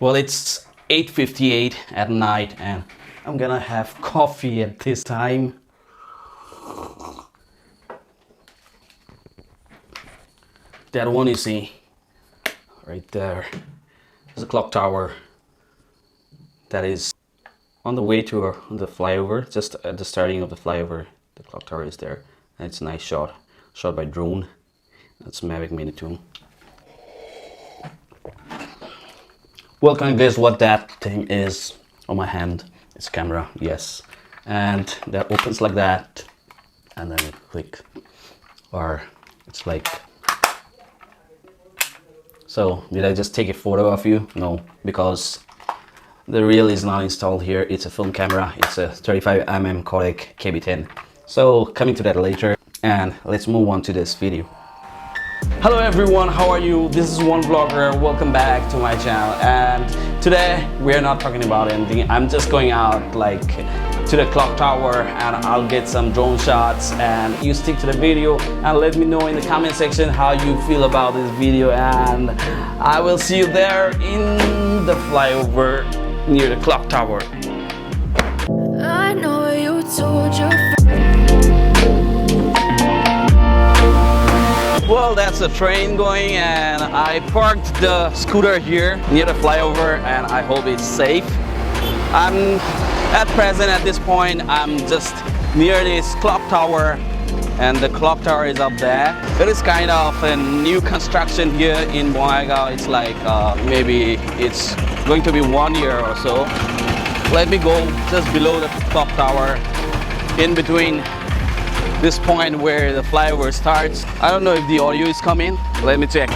Well, it's 8:58 at night and I'm gonna have coffee at this time. That one you see right there is a clock tower that is on the way to the flyover, just at the starting of the flyover. The clock tower is there and it's a nice shot by drone. That's Mavic Mini 2. Well, can you guess what that thing is on my hand? It's a camera, yes. And that opens like that, and then you click, or it's like. So, did I just take a photo of you? No, because the reel is not installed here. It's a film camera. It's a 35mm Kodak KB10. So, coming to that later, and let's move on to this video. Hello everyone, how are you? This is One Vlogger. Welcome back to my channel, and today we're not talking about anything. I'm just going out like to the clock tower and I'll get some drone shots, and you stick to the video and let me know in the comment section how you feel about this video, and I will see you there in the flyover near the clock tower. I know you told your Well, that's a train going, and I parked the scooter here near the flyover, and I hope it's safe. I'm at present at this point, I'm just near this clock tower, and the clock tower is up there. It is kind of a new construction here in Bongaigaon. It's like maybe it's going to be 1 year or so. Let me go just below the clock tower, in between this point where the flyover starts. I don't know if the audio is coming. Let me check.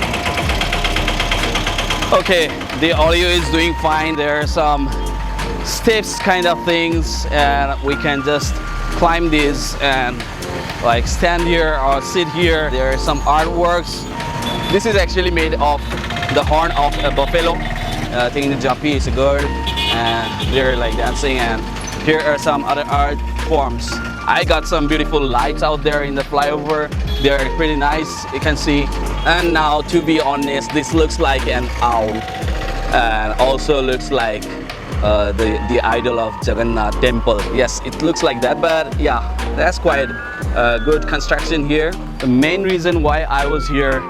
Okay, the audio is doing fine. There are some steps kind of things, and we can just climb these and like stand here or sit here. There are some artworks. This is actually made of the horn of a buffalo. I think the Japi is a girl and they're like dancing, and here are some other art forms. I got some beautiful lights out there in the flyover. They're pretty nice, you can see. And now, to be honest, this looks like an owl, and also looks like the idol of Jagannath temple. Yes, it looks like that, but yeah, that's quite a good construction here. The main reason why I was here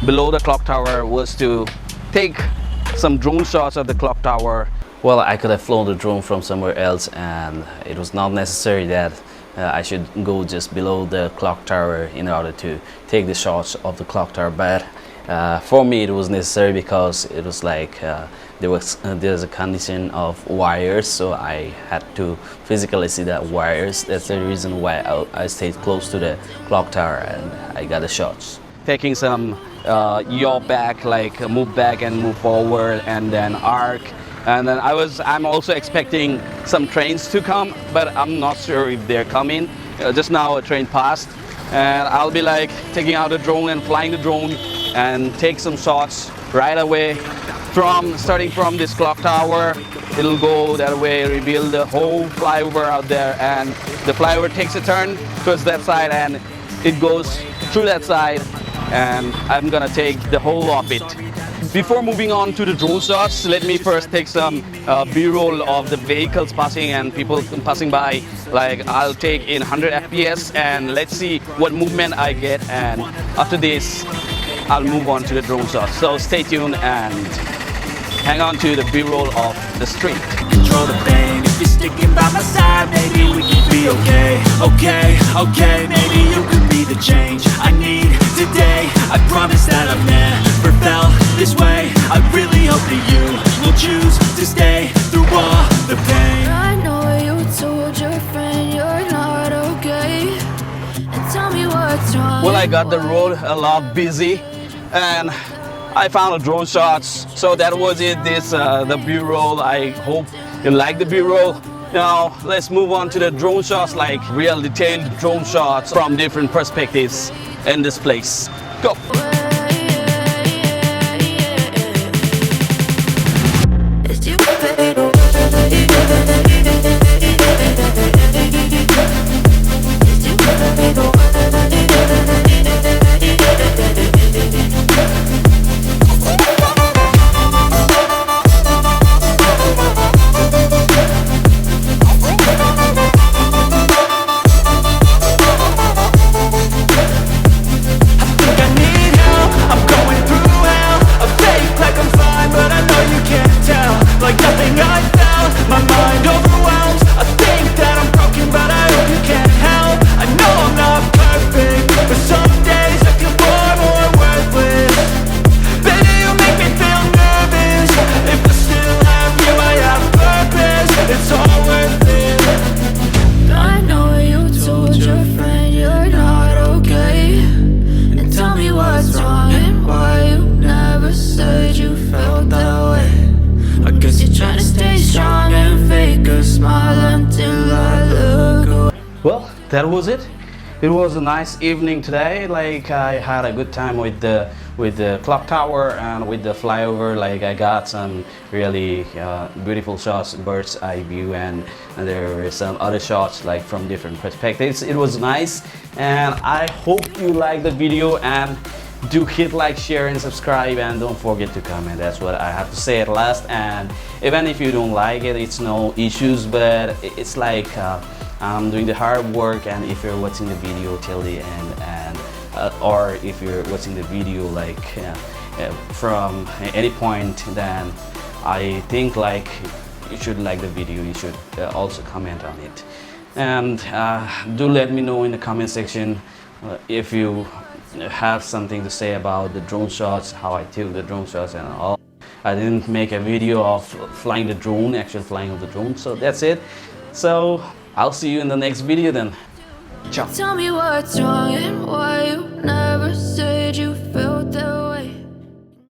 below the clock tower was to take some drone shots of the clock tower. Well, I could have flown the drone from somewhere else, and it was not necessary that I should go just below the clock tower in order to take the shots of the clock tower. But for me it was necessary because it was like there's a condition of wires, so I had to physically see that wires. That's the reason why I stayed close to the clock tower and I got the shots. Taking some yaw back, like move back and move forward, and then arc. And then I'm also expecting some trains to come, but I'm not sure if they're coming. Just now a train passed, and I'll be like taking out the drone and flying the drone and take some shots right away starting from this clock tower. It'll go that way, reveal the whole flyover out there, and the flyover takes a turn towards that side and it goes through that side, and I'm gonna take the whole of it. Before moving on to the drone shots, let me first take some B-roll of the vehicles passing and people passing by. Like, I'll take in 100 FPS and let's see what movement I get, and after this I'll move on to the drone shots. So stay tuned and hang on to the B-roll of the street. Control the pain, if you're sticking by my side, maybe we can be okay. Okay, maybe you could be the change I need today. I promise that I've never felt this way. I really hope that you will choose to stay through all the pain. I know you told your friend you're not okay, and tell me what's wrong. Well, I got the road a lot busy and I found a drone shots, so that was it. This the B-roll. I hope you like the B-roll. Now let's move on to the drone shots, like real detailed drone shots from different perspectives in this place. Go. smile until I look away. Well, that was it. It was a nice evening today. Like I had a good time with the clock tower and with the flyover. Like I got some really beautiful shots, bird's eye view, and there were some other shots like from different perspectives. It was nice, and I hope you like the video, and do hit like, share and subscribe, and don't forget to comment. That's what I have to say at last. And even if you don't like it, it's no issues, but it's like I'm doing the hard work. And if you're watching the video till the end, and or if you're watching the video like from any point, then I think like you should like the video. You should also comment on it, and do let me know in the comment section if you have something to say about the drone shots, how I took the drone shots and all. I didn't make a video of flying the drone, actual flying of the drone, so that's it. So I'll see you in the next video then. Ciao. Tell me what's wrong and why you never said you felt